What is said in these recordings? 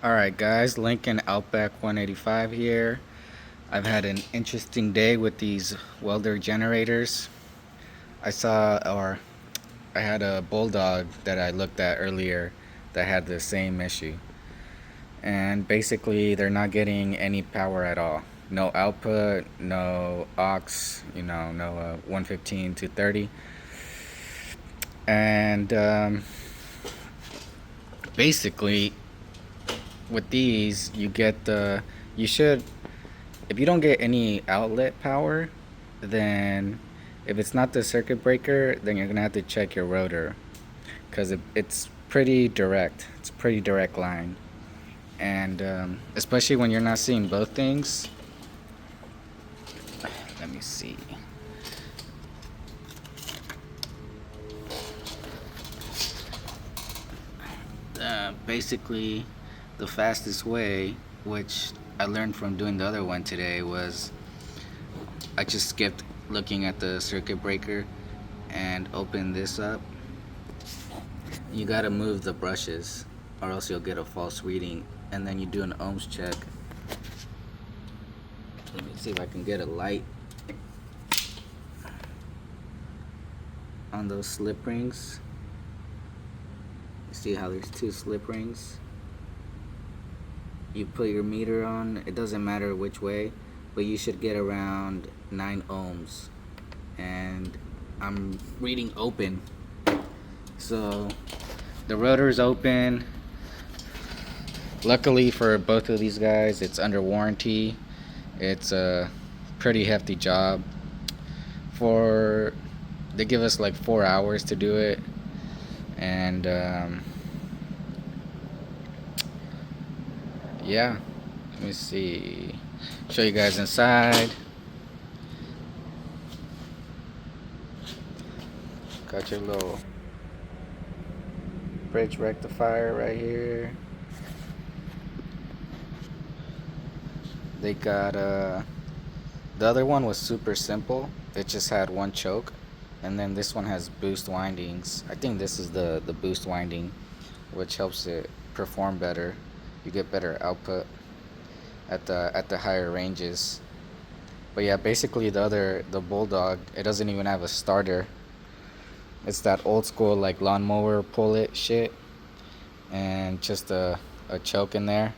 Alright guys, Lincoln Outback 185 here. I've had an interesting day with these welder generators. I had a Bulldog that I looked at earlier that had the same issue. And basically they're not getting any power at all. No output, no aux, no 115 to 30. And basically with these you should, if you don't get any outlet power, then if it's not the circuit breaker, then you're gonna have to check your rotor, because it's pretty direct. It's a pretty direct line, and especially when you're not seeing both things. Let me see. Basically, the fastest way, which I learned from doing the other one today, was I just skipped looking at the circuit breaker and open this up. You gotta move the brushes or else you'll get a false reading, and then you do an ohms check. Let me see if I can get a light on those slip rings. You see how there's two slip rings? You put your meter on, it doesn't matter which way, but you should get around 9 ohms. And I'm reading open. So the rotor's open. Luckily for both of these guys, it's under warranty. It's a pretty hefty job. They give us like 4 hours to do it. And yeah, let me see, show you guys inside. Got your little bridge rectifier right here. They got the other one was super simple. It just had one choke, and then this one has boost windings. I think this is the boost winding, which helps it perform better. You get better output at the higher ranges. But yeah, basically the Bulldog, it doesn't even have a starter. It's that old school like lawnmower pull it shit, and just a choke in there.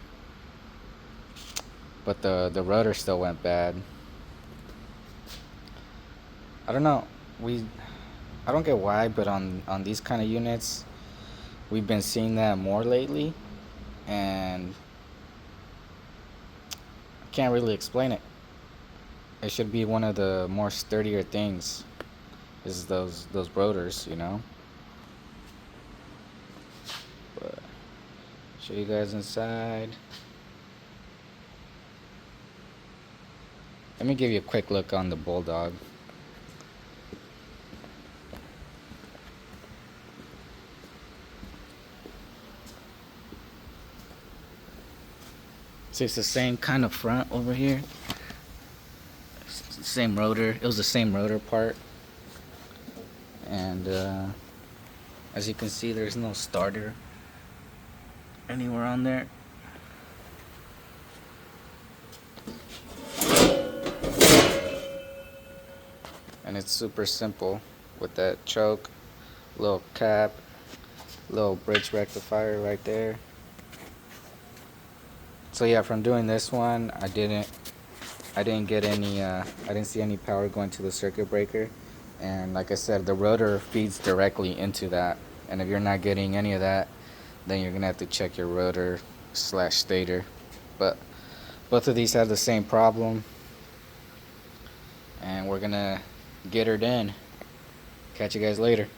But the rotor still went bad. I don't know. I don't get why, but on these kind of units, we've been seeing that more lately, and I can't really explain it. It should be one of the more sturdier things, is those rotors, But show you guys inside. Let me give you a quick look on the Bulldog. See, it's the same kind of front over here. Same rotor. It was the same rotor part. And as you can see, there's no starter anywhere on there. And it's super simple with that choke, little cap, little bridge rectifier right there. So yeah, from doing this one, I didn't get any I didn't see any power going to the circuit breaker. And like I said, the rotor feeds directly into that, and if you're not getting any of that, then you're gonna have to check your rotor slash stator. But both of these have the same problem, and we're gonna get her done. Catch you guys later.